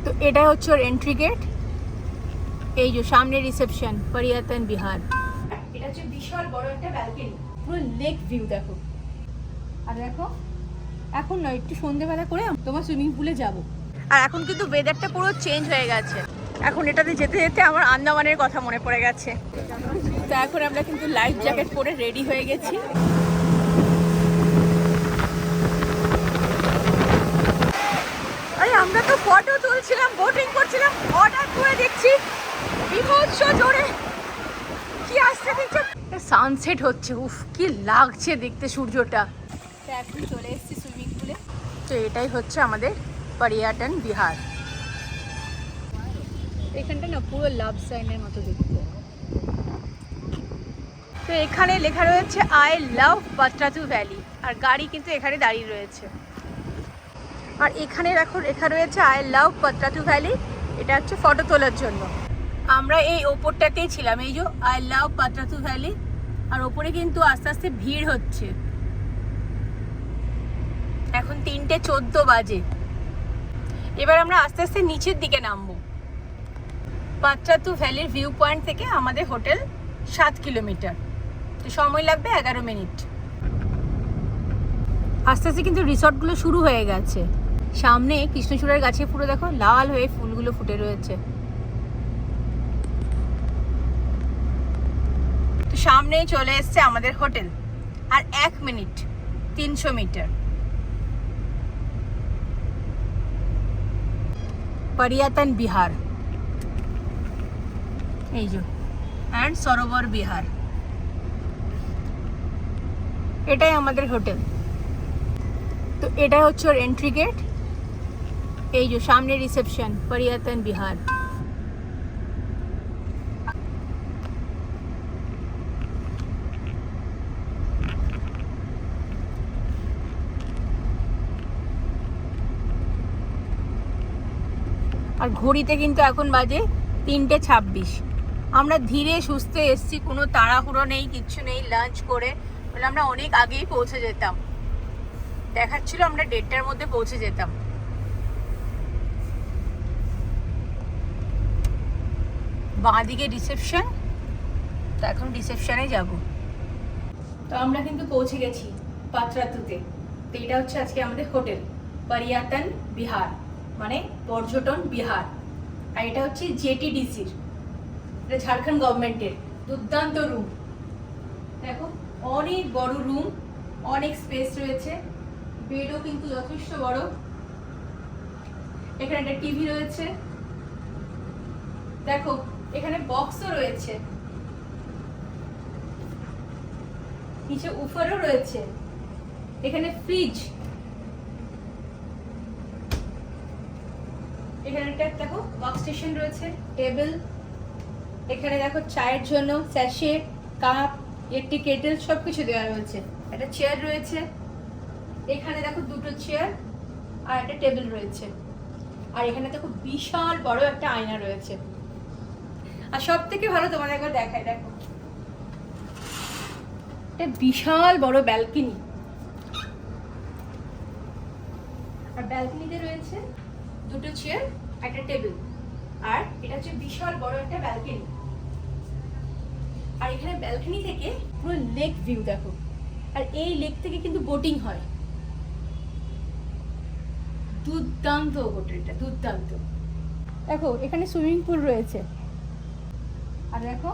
তো এটা হচ্ছে ওর এন্ট্রি গেট। এই যে সামনে রিসেপশন, পরিয়াতন বিহার। এটা হচ্ছে বিশাল বড় একটা ব্যালকনি, পুরো লেক ভিউ দেখো। আর দেখো এখন নয়, একটু সন্ধ্যেবেলা করে তোমার সুইমিং পুলে যাব। আর এখন কিন্তু ওয়েদারটা পুরো চেঞ্জ হয়ে গেছে। এখন এটাতে যেতে যেতে আমার আন্দামানের কথা মনে পড়ে গেছে। তো এখন আমরা কিন্তু লাইফ জ্যাকেট পরে রেডি হয়ে গেছি। আরে আমরা তো ফটো তুলছিলাম, বোটিং করছিলাম, হঠাৎ করে দেখছি বিভৎস জোরে কি আসছে দেখছো, সানসেট হচ্ছে। উফ কি লাগছে দেখতে সূর্যটা। তো এখন চলে এসেছি সুইমিং পুলে। তো এটাই হচ্ছে আমাদের পরিয়াটন বিহার। এখানটা না পুরো লাভ সাইনের মতো দেখতে। তো এখানে লেখা রয়েছে আই লাভ পাত্রাতু ভ্যালি, আর গাড়ি কিন্তু এখানে দাঁড়িয়ে রয়েছে। আর এখানে দেখো লেখা রয়েছে আই লাভ পাত্রাতু ভ্যালি, এটা হচ্ছে ফটো তোলার জন্য। আমরা এই ওপরটাতেই ছিলাম, এই যে আই লাভ পাত্রাতু ভ্যালি। আর ওপরে কিন্তু আস্তে আস্তে ভিড় হচ্ছে। এখন 3:14 বাজে। এবার আমরা আস্তে আস্তে নিচের দিকে নামবো। পাত্রাতু ভ্যালির ভিউ পয়েন্ট থেকে আমাদের হোটেল 7 কিলোমিটার, তো সময় লাগবে 11 মিনিট। আস্তে আস্তে কিন্তু রিসর্টগুলো শুরু হয়ে গেছে। সামনে কৃষ্ণচূড়ার গাছে পুরো দেখো লাল হয়ে ফুলগুলো ফুটে রয়েছে। তো সামনেই চলে এসছে আমাদের হোটেল, আর 1 মিনিট 300 মিটার। পরিয়াতন বিহার, এই যে অ্যান্ড সরোবর বিহার, এটাই আমাদের হোটেল। তো এটাই হচ্ছে ওর এন্ট্রি গেট। এই যে সামনে রিসেপশন, পরিয়াতন বিহার। আর ঘড়িতে কিন্তু এখন বাজে 3:26। আমরা ধীরে সুস্থে এসছি, কোনো তাড়াহুড়ো নেই, কিচ্ছু নেই। লাঞ্চ করে বলে আমরা অনেক আগেই পৌঁছে যেতাম, দেখাচ্ছিল আমরা 1:30টার মধ্যে পৌঁছে যেতাম। বাঁদিকে রিসেপশন, তো এখন রিসেপশনে যাব। তো আমরা কিন্তু পৌঁছে গেছি পাত্রাতুতে। তো এটা হচ্ছে আজকে আমাদের হোটেল পরিয়াতন বিহার, মানে পর্যটন বিহার। আর এটা হচ্ছে জেটিডিসির, এটা ঝাড়খণ্ড গভর্নমেন্টের। দুর্দান্ত রুম দেখো, অনেক বড় রুম, অনেক স্পেস রয়েছে। বেডও কিন্তু যথেষ্ট বড়। এখানে একটা টিভি রয়েছে, দেখো এখানে বক্সও রয়েছে, নিচে উফারও রয়েছে, এখানে ফ্রিজ, এখানে একটা দেখো ওয়ার্ক স্টেশন রয়েছে, টেবিল, এখানে দেখো চায়ের জন্য স্যাশে, কাপ, একটি কেটেল সবকিছু দেওয়া রয়েছে। একটা চেয়ার রয়েছে, এখানে দেখো 2টো চেয়ার আর একটা টেবিল রয়েছে। আর এখানে দেখো বিশাল বড় একটা আয়না রয়েছে। আর সব থেকে ভালো তোমাদের একবার দেখাই, দেখো এটা বিশাল বড় ব্যালকনি। আর ব্যালকনিতে রয়েছে 2টো চেয়ার, একটা টেবিল। আর এটা হচ্ছে বিশাল বড় একটা ব্যালকনি। আর এখানে ব্যালকনি থেকে পুরো লেক ভিউ দেখো। আর এই লেক থেকে কিন্তু বোটিং হয়। দুর্দান্ত হোটেলটা, দুর্দান্ত। দেখো এখানে সুইমিং পুল রয়েছে। আর দেখো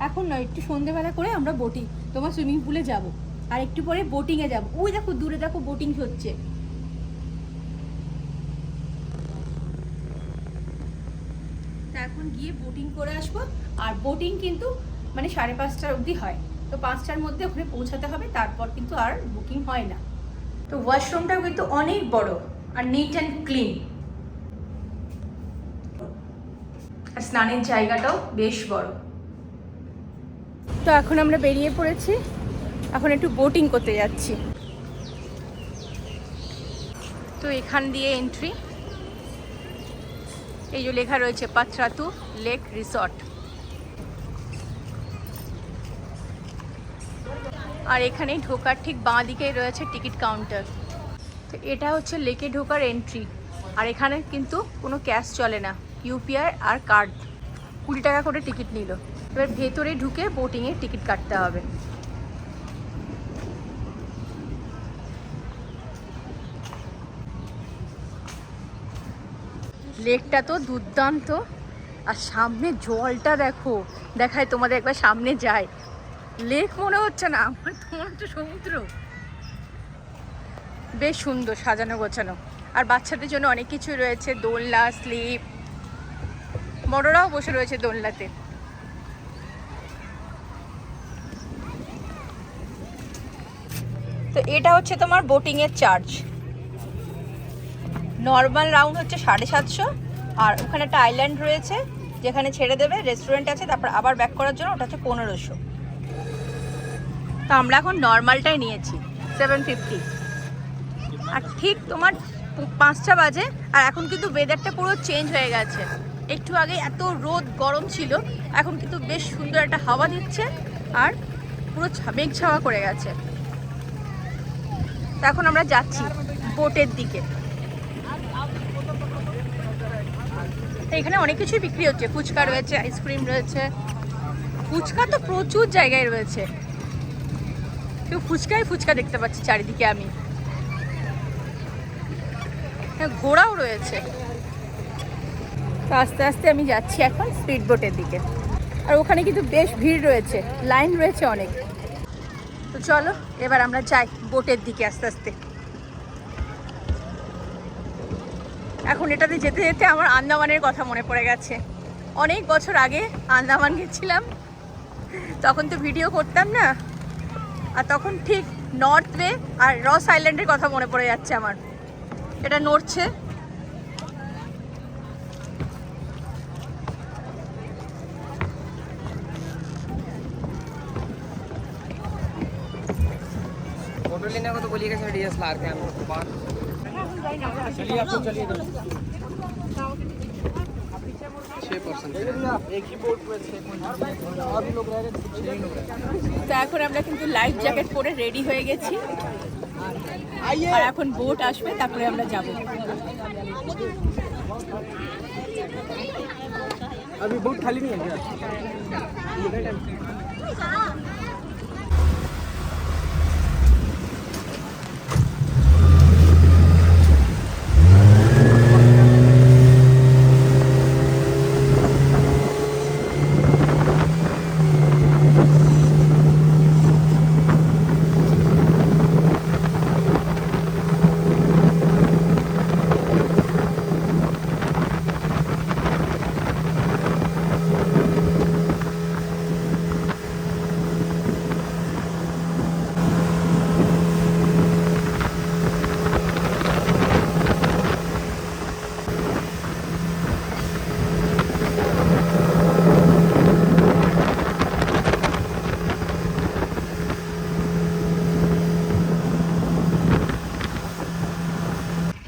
এখন নয়, একটু সন্ধ্যেবেলা করে আমরা বোটিং, তোমার সুইমিং পুলে যাব। আর একটু পরে বোটিংয়ে যাব। ওই দেখো দূরে দেখো বোটিং হচ্ছে। এখন গিয়ে বোটিং করে আসবো। আর বোটিং কিন্তু মানে 5:30 অবধি হয়, তো 5টার মধ্যে ওখানে পৌঁছাতে হবে, তারপর কিন্তু আর বুকিং হয় না। তো ওয়াশরুমটাও কিন্তু অনেক বড় আর নিট অ্যান্ড ক্লিন। আর স্নানের জায়গাটাও বেশ বড়। তো এখন আমরা বেরিয়ে পড়েছি, এখন একটু বোটিং করতে যাচ্ছি। তো এখান দিয়ে এন্ট্রি, এই যে লেখা রয়েছে পাত্রাতু লেক রিসর্ট। আর এখানে ঢোকার ঠিক বাঁ দিকেই রয়েছে টিকিট কাউন্টার। তো এটা হচ্ছে লেকে ঢোকার এন্ট্রি। আর এখানে কিন্তু কোনো ক্যাশ চলে না, ইউপিআই আর কার্ড। 20 টাকা করে টিকিট নিল। এবার ভেতরে ঢুকে বোটিংয়ের টিকিট কাটতে হবে। লেকটা তো দুর্দান্ত, আর সামনে জলটা দেখো, দেখায় তোমাদের, একবার সামনে যায়। লেক মনে হচ্ছে না আমার, তোমার হচ্ছে সমুদ্র। বেশ সুন্দর সাজানো গোছানো, আর বাচ্চাদের জন্য অনেক কিছু রয়েছে, দোলনা, স্লিপ, বড়রাও বসে রয়েছে দোলনাতে। তো এটা হচ্ছে তোমার বোটিংয়ের চার্জ। নর্মাল রাউন্ড হচ্ছে 750, আর ওখানে একটা আইল্যান্ড রয়েছে যেখানে ছেড়ে দেবে, রেস্টুরেন্ট আছে, তারপর আবার ব্যাক করার জন্য ওটা হচ্ছে 1500। তো আমরা এখন নর্মালটাই নিয়েছি 750। আর ঠিক তোমার 5টা বাজে, আর এখন কিন্তু ওয়েদারটা পুরো চেঞ্জ হয়ে গেছে। একটু আগে এত রোদ গরম ছিল, এখন কিন্তু বেশ সুন্দর একটা হাওয়া দিচ্ছে, আর পুরো মেঘ ছাওয়া করে গেছে। তো এখন আমরা যাচ্ছি বোটের দিকে। তো এখানে অনেক কিছুই বিক্রি হচ্ছে, ফুচকা রয়েছে, আইসক্রিম রয়েছে। ফুচকা তো প্রচুর জায়গায় রয়েছে, কেউ ফুচকা দেখতে পাচ্ছি চারিদিকে আমি। ঘোড়াও রয়েছে। তো আস্তে আস্তে আমি যাচ্ছি এখন স্পিড বোটের দিকে, আর ওখানে কিন্তু বেশ ভিড় রয়েছে, লাইন রয়েছে অনেক। তো চলো এবার আমরা যাই বোটের দিকে আস্তে আস্তে। এখন এটাতে যেতে যেতে আমার আন্দামানের কথা মনে পড়ে গেছে। অনেক বছর আগে আন্দামান গেছিলাম, তখন তো ভিডিও করতাম না, আর তখন ঠিক নর্থ বে আর রস আইল্যান্ডের কথা মনে পড়ে যাচ্ছে আমার। এটা নড়ছে। फोटो लेने को तो बोलिएगा सर, डीएसएलआर कैमरा के बाद। चलिए आप लोग चलिए 6% एक ही बोट पे 6 और भी लोग रह रहे हैं, 6 लोग रह रहे हैं। তো এখন আমরা কিন্তু লাইফ জ্যাকেট পরে রেডি হয়ে গেছি, আর এখন বোট আসবে, তারপরে আমরা যাব। अभी बोट खाली नहीं है क्या?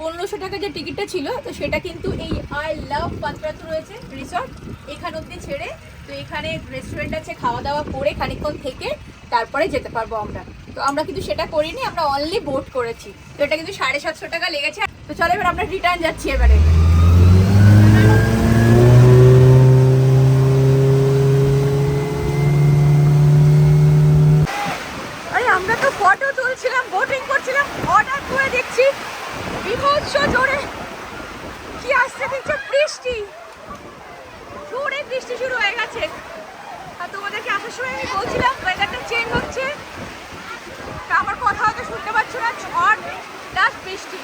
1500 টাকা যে টিকিটটা ছিল, তো সেটা কিন্তু এই আই লাভ পাত্রাতু রয়েছে রিসর্ট, এখান অব্দি ছেড়ে। তো এখানে রেস্টুরেন্ট আছে, খাওয়া দাওয়া করে খানিকক্ষণ থেকে তারপরে যেতে পারবো আমরা। তো আমরা কিন্তু সেটা করিনি, আমরা অনলি বোট করেছি। তো এটা কিন্তু 750 টাকা লেগেছে। তো চলো এবার আমরা রিটার্ন যাচ্ছি এবারে। আরে আমরা তো ফটো তুলছিলাম, বোটিং করছিলাম, হঠাৎ করে দেখছি বিভৎস জোরে কি আসছে, দেখছো বৃষ্টি, জোরে বৃষ্টি শুরু হয়ে গেছে। আর তোমাদেরকে আসার সময় আমি বলছিলাম ওয়েদারটা চেঞ্জ হচ্ছে, তা আমার কথা হয়তো শুনতে পাচ্ছ না, ঝড় প্লাস বৃষ্টি।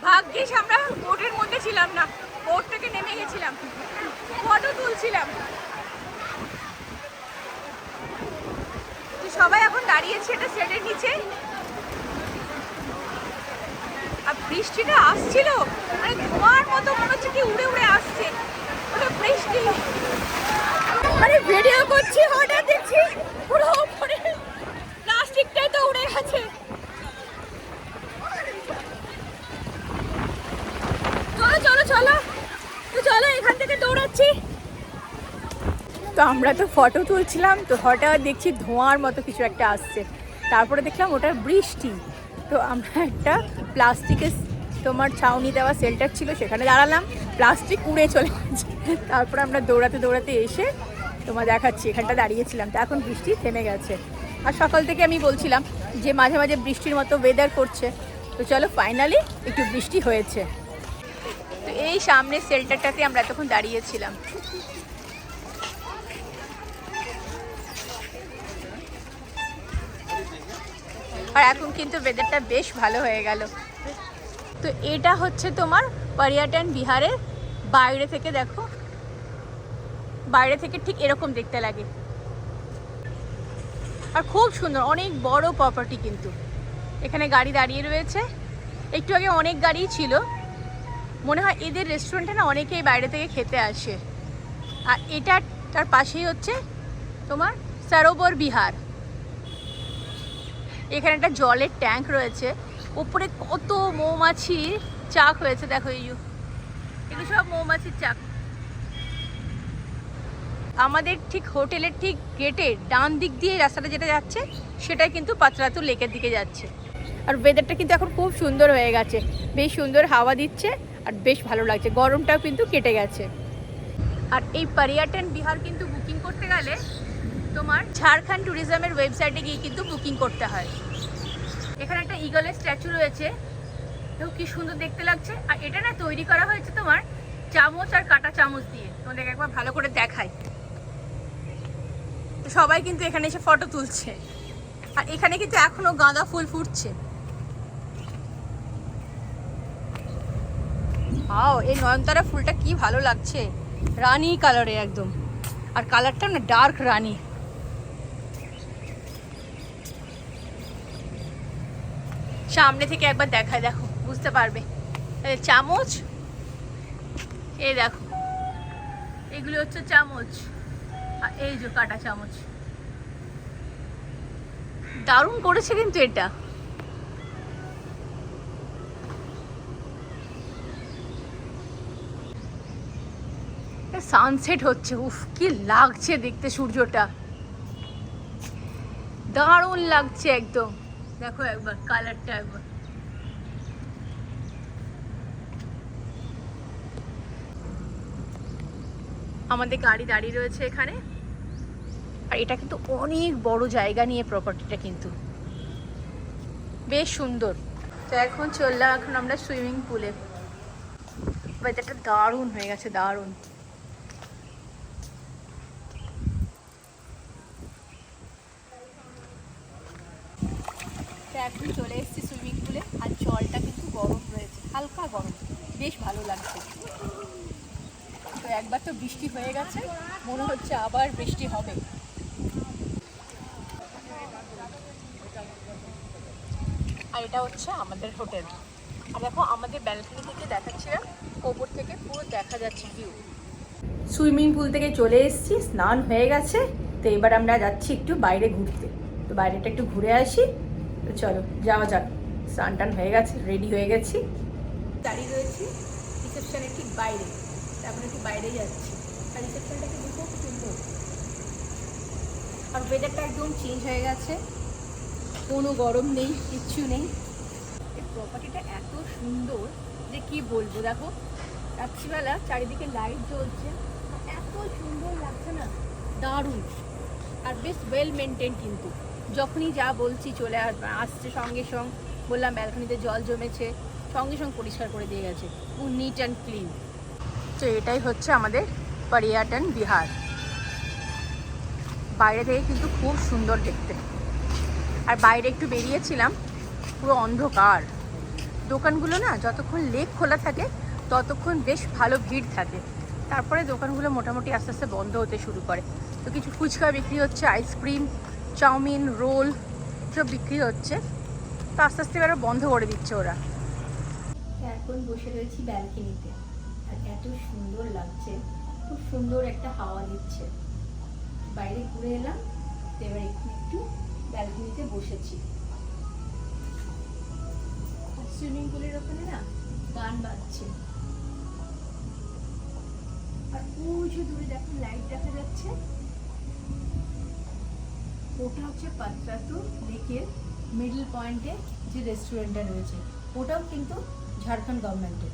ভাগ্যিস আমরা বোটের মধ্যে ছিলাম না, বোট থেকে নেমে গেছিলাম, ফটো তুলছিলাম। সবাই এখন দাঁড়িয়েছে এটা শেডের নিচে, আর বৃষ্টিটা আসছিল মানে ধোঁয়ার মতো, মনে হচ্ছে কি উড়ে উড়ে আসছে ওটা বৃষ্টি। মানে ভিডিও করছি, হঠাৎ দেখছি পুরো উপরে প্লাস্টিকটাই তো উড়ে গেছে। চলো চলো চলো, তো চলো এখান থেকে দৌড়াচ্ছি। তো আমরা তো ফটো তুলছিলাম, তো হঠাৎ দেখছি ধোঁয়ার মতো কিছু একটা আসছে, তারপরে দেখলাম ওটা বৃষ্টি। তো আমরা একটা প্লাস্টিকের তোমার ছাউনি দেওয়া শেল্টার ছিল, সেখানে দাঁড়ালাম, প্লাস্টিক উড়ে চলে গেছে। তারপর আমরা দৌড়াতে দৌড়াতে এসে তোমার দেখাচ্ছি, এখানটা দাঁড়িয়েছিলাম। তো এখন বৃষ্টি থেমে গেছে। আর সকাল থেকে আমি বলছিলাম যে মাঝে মাঝে বৃষ্টির মতো ওয়েদার করছে, তো চলো ফাইনালি একটু বৃষ্টি হয়েছে। তো এই সামনের শেল্টারটাতে আমরা এতক্ষণ দাঁড়িয়েছিলাম। আর এখন কিন্তু ওয়েদারটা বেশ ভালো হয়ে গেল। তো এটা হচ্ছে তোমার পর্যটন বিহারের বাইরে থেকে, দেখো বাইরে থেকে ঠিক এরকম দেখতে লাগে। আর খুব সুন্দর, অনেক বড় প্রপার্টি কিন্তু। এখানে গাড়ি দাঁড়িয়ে রয়েছে, একটু আগে অনেক গাড়িই ছিল। মনে হয় এদের রেস্টুরেন্টে না অনেকেই বাইরে থেকে খেতে আসে। আর এটা তার পাশেই হচ্ছে তোমার সরোবর বিহার। এখানে একটা জলের ট্যাঙ্ক রয়েছে, উপরে কত মৌমাছির চাক হয়েছে, দেখো এগুলো সব মৌমাছির চাক। আমাদের ঠিক হোটেলের ঠিক গেটের ডান দিক দিয়ে রাস্তাটা যেটা যাচ্ছে সেটাই কিন্তু পাতরাতু লেকের দিকে যাচ্ছে। আর ওয়েদারটা কিন্তু এখন খুব সুন্দর হয়ে গেছে, বেশ সুন্দর হাওয়া দিচ্ছে আর বেশ ভালো লাগছে, গরমটাও কিন্তু কেটে গেছে। আর এই পর্যটন বিহার কিন্তু বুকিং করতে গেলে তোমার ঝাড়খণ্ড ট্যুরিজমের ওয়েবসাইটে গিয়ে কিন্তু বুকিং করতে হয়। এখানে একটা ঈগলের স্ট্যাচু রয়েছে, দেখো কি সুন্দর দেখতে লাগছে। আর এটা না তৈরি করা হয়েছে তোমার চামচ আর কাঁটা চামচ দিয়ে। তোমাদের একবার ভালো করে দেখাই। তো সবাই কিন্তু এখানে এসে ফটো তুলছে। আর এখানে কিন্তু এখনো গাঁদা ফুল ফুটছে। এই নয়নতারা ফুলটা কি ভালো লাগছে, রানী কালারে একদম। আর কালারটা না ডার্ক রানী। সামনে থেকে একবার দেখায়, দেখো বুঝতে পারবে। চামচ, এই দেখো এগুলো হচ্ছে চামচ, আর এই যে কাঁটা চামচ। দারুণ করেছে কিন্তু এটা। সানসেট হচ্ছে, উফ কি লাগছে দেখতে, সূর্যটা দারুণ লাগছে একদম। দেখো একবার কালারটা একবার। আমাদের গাড়ি দাঁড়িয়ে রয়েছে এখানে। আর এটা কিন্তু অনেক বড় জায়গা নিয়ে প্রপার্টিটা, কিন্তু বেশ সুন্দর। তো এখন চললাম এখন আমরা সুইমিং পুলে। ওয়েদারটা দারুণ হয়ে গেছে, দারুণ। এখন চলে এসেছি সুইমিং পুলে। আর জলটা কিন্তু গরম রয়েছে, হালকা গরম, বেশ ভালো লাগছে। তো একবার তো বৃষ্টি হয়ে গেছে, মনে হচ্ছে আবার বৃষ্টি হবে। আর এটা হচ্ছে আমাদের হোটেল। আর দেখো আমাদের ব্যালকনি থেকে দেখাচ্ছিলাম, ওপর থেকে পুরো দেখা যাচ্ছে ভিউ। সুইমিং পুল থেকে চলে এসেছি, স্নান হয়ে গেছে। তো এবার আমরা যাচ্ছি একটু বাইরে ঘুরতে। তো বাইরেটা একটু ঘুরে আসি। তো চলো যাওয়া যাক। স্নান টান হয়ে গেছে, রেডি হয়ে গেছি, দাঁড়িয়ে রয়েছি রিসেপশনের ঠিক বাইরে। এখন একটু বাইরে যাচ্ছি। আর রিসেপশনটাকে দেখো সুন্দর। আর ওয়েদারটা একদম চেঞ্জ হয়ে গেছে, কোনো গরম নেই, কিচ্ছু নেই। এই প্রপার্টিটা এত সুন্দর যে কি বলবো। দেখো রাত্রিবেলা চারিদিকে লাইট জ্বলছে, এত সুন্দর লাগছে না, দারুণ। আর বেশ ওয়েল মেনটেন কিন্তু। যখনই যা বলছি চলে আসছে সঙ্গে সঙ্গে। বললাম ব্যালকনিতে জল জমেছে, সঙ্গে সঙ্গে পরিষ্কার করে দিয়ে গেছে, খুব নিট অ্যান্ড ক্লিন। তো এটাই হচ্ছে আমাদের পর্যটন বিহার। বাইরে থেকে কিন্তু খুব সুন্দর দেখতে। আর বাইরে একটু বেরিয়েছিলাম, পুরো অন্ধকার। দোকানগুলো না যতক্ষণ লেক খোলা থাকে ততক্ষণ বেশ ভালো ভিড় থাকে। তারপরে দোকানগুলো মোটামুটি আস্তে আস্তে বন্ধ হতে শুরু করে। তো কিছু ফুচকা বিক্রি হচ্ছে, আইসক্রিম, চাউমিন, রোল সব বিক্রি হচ্ছে। তো আস্তে আস্তে এবার বন্ধ করে দিচ্ছে ওরা। এখন বসে রয়েছি ব্যালকনিতে, আর এত সুন্দর লাগছে, খুব সুন্দর একটা হাওয়া দিচ্ছে। বাইরে ঘুরে এলাম, তো এবার একটু ব্যালকনিতে বসেছি। সুইমিং পুলের ওখানে না গান বাজছে। আর ওই যে দূরে দেখো লাইট দেখা যাচ্ছে, ওটা হচ্ছে পাতরাতু লেকের মিডল পয়েন্টে যে রেস্টুরেন্টটা রয়েছে, ওটাও কিন্তু ঝাড়খণ্ড গভর্নমেন্টের।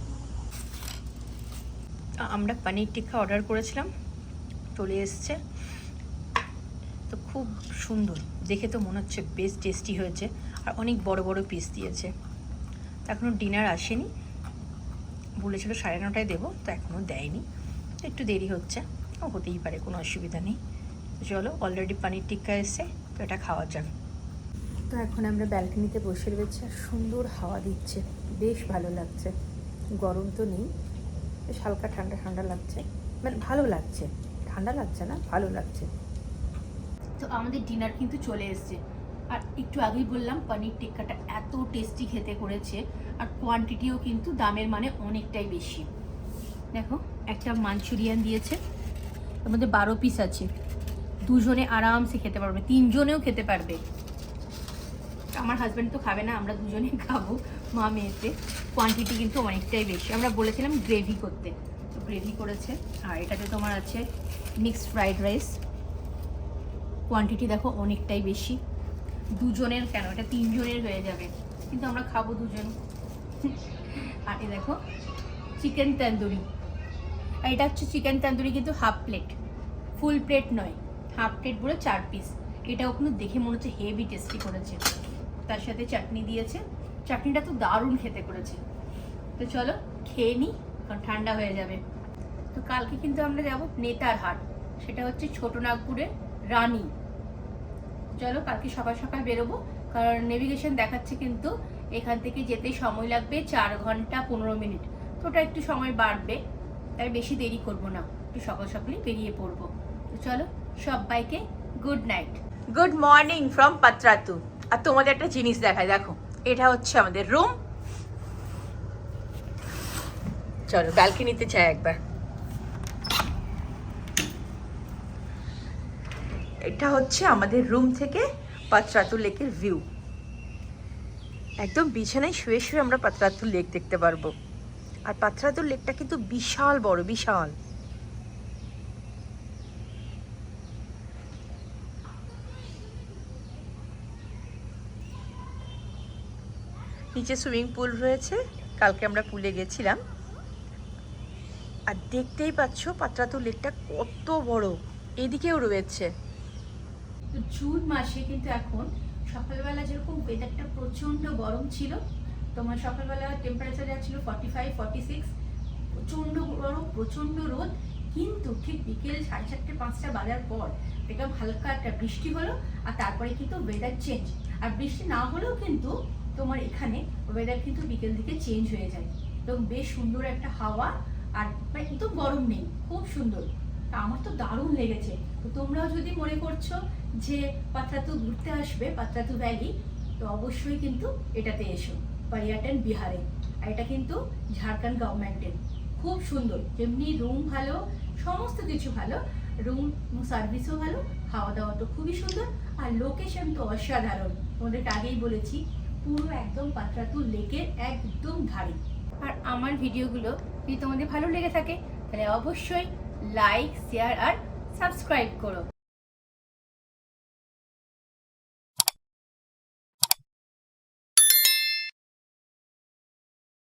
আমরা পনির টিক্কা অর্ডার করেছিলাম, চলে এসছে। তো খুব সুন্দর দেখে, তো মনে হচ্ছে বেশ টেস্টি হয়েছে, আর অনেক বড় বড় পিস দিয়েছে। তো এখনও ডিনার আসেনি, বলেছিল 9:30টায় দেবো, তো এখনও দেয়নি, তো একটু দেরি হচ্ছে। হতেই পারে, কোনো অসুবিধা নেই। চলো, অলরেডি পনির টিক্কা এসছে, তো এটা খাওয়া যাক। তো এখন আমরা ব্যালকনিতে বসে রয়েছি, আর সুন্দর হাওয়া দিচ্ছে, বেশ ভালো লাগছে। গরম তো নেই, বেশ হালকা ঠান্ডা ঠান্ডা লাগছে, মানে ভালো লাগছে। ঠান্ডা লাগছে না, ভালো লাগছে। তো আমাদের ডিনার কিন্তু চলে এসছে, আর একটু আগেই বললাম পনির টিক্কাটা এত টেস্টি খেতে করেছে, আর কোয়ান্টিটিও কিন্তু দামের মানে অনেকটাই বেশি। দেখো, একটা মাঞ্চুরিয়ান দিয়েছে, তার মধ্যে 12 পিস আছে। দুজনে আরামসে খেতে পারবে, 3 জনেও খেতে পারবে। আমার হাজব্যান্ড তো খাবে না, আমরা দুজনেই খাবো, মা মেয়েতে। কোয়ান্টিটি কিন্তু অনেকটাই বেশি। আমরা বলেছিলাম গ্রেভি করতে, তো গ্রেভি করেছে। আর এটাতে তোমার আছে মিক্সড ফ্রাইড রাইস। কোয়ান্টিটি দেখো অনেকটাই বেশি। দুজনের কেন, এটা 3 জনের হয়ে যাবে, কিন্তু আমরা খাবো 2 জন। আর এ দেখো চিকেন তন্দুরি, আর এটা হচ্ছে চিকেন তন্দুরি কিন্তু হাফ প্লেট, ফুল প্লেট নয়, হাফ প্লেট বলে 4 পিস। এটাও কিন্তু দেখে মনে হচ্ছে হেভি টেস্টি করেছে। তার সাথে চাটনি দিয়েছে, চাটনিটা তো দারুণ খেতে করেছে। তো চলো খেয়ে নিই, কারণ ঠান্ডা হয়ে যাবে। তো কালকে কিন্তু আমরা যাব নেতারহাট, সেটা হচ্ছে ছোটনাগপুরের রানী। চলো কালকে সকাল সকাল বেরোবো, কারণ নেভিগেশন দেখাচ্ছে কিন্তু এখান থেকে যেতে সময় লাগবে 4 ঘন্টা 15 মিনিট। তো ওটা একটু সময় বাড়বে, তাই বেশি দেরি করব না, একটু সকাল সকালই বেরিয়ে পড়বো। তো চলো সবাইকে good night, good morning from Patratu. আর তোমাদের একটা জিনিস দেখায়, দেখো এটা হচ্ছে আমাদের রুম। চলো ব্যালকনিতে যাই একবার। এটা হচ্ছে আমাদের রুম থেকে পাত্রাতু লেকের ভিউ। একদম বিছানায় শুয়ে শুয়ে আমরা পাত্রাতু লেক দেখতে পারবো। আর পাত্রাতু লেকটা কিন্তু বিশাল বড়, বিশাল। নিচে সুইমিং পুল রয়েছে, কালকে আমরা পুলে গেছিলাম। আর দেখতেই পাচ্ছ পাত্রাতু লেকটা কত বড়, এদিকেও রয়েছে। জুন মাসে কিন্তু এখন সকালবেলা যেরকম ওয়েদারটা প্রচন্ড গরম ছিল, তোমার সকালবেলা টেম্পারেচার যাচ্ছিল 45, 46, প্রচন্ড গরম, প্রচন্ড রোদ। কিন্তু ঠিক বিকেল 4:30, 5টা বাজার পর দেখলাম হালকা একটা বৃষ্টি হলো, আর তারপরে কিন্তু ওয়েদার চেঞ্জ। আর বৃষ্টি না হলেও কিন্তু তোমার এখানে ওয়েদার কিন্তু বিকেল দিকে চেঞ্জ হয়ে যায়, এবং বেশ সুন্দর একটা হাওয়া, আর একদম গরম নেই, খুব সুন্দর। আমার তো দারুণ লেগেছে। তো তোমরাও যদি মনে করছো যে পাত্রাতু ঘুরতে আসবে, পাত্রাতু ভ্যালি, তো অবশ্যই কিন্তু এটাতে এসো, পর্যটন বিহারে। আর এটা কিন্তু ঝাড়খণ্ড গভর্নমেন্টের, খুব সুন্দর। যেমনি রুম ভালো, সমস্ত কিছু ভালো, রুম সার্ভিসও ভালো, খাওয়া দাওয়া তো খুবই সুন্দর, আর লোকেশন তো অসাধারণ। তোমাদেরকে আগেই বলেছি, পুরো একদম পাত্রাতু লেকের একদম ধারে। আর আমার ভিডিওগুলো যদি তোমাদের ভালো লেগে থাকে, তাহলে অবশ্যই লাইক, শেয়ার আর সাবস্ক্রাইব করো।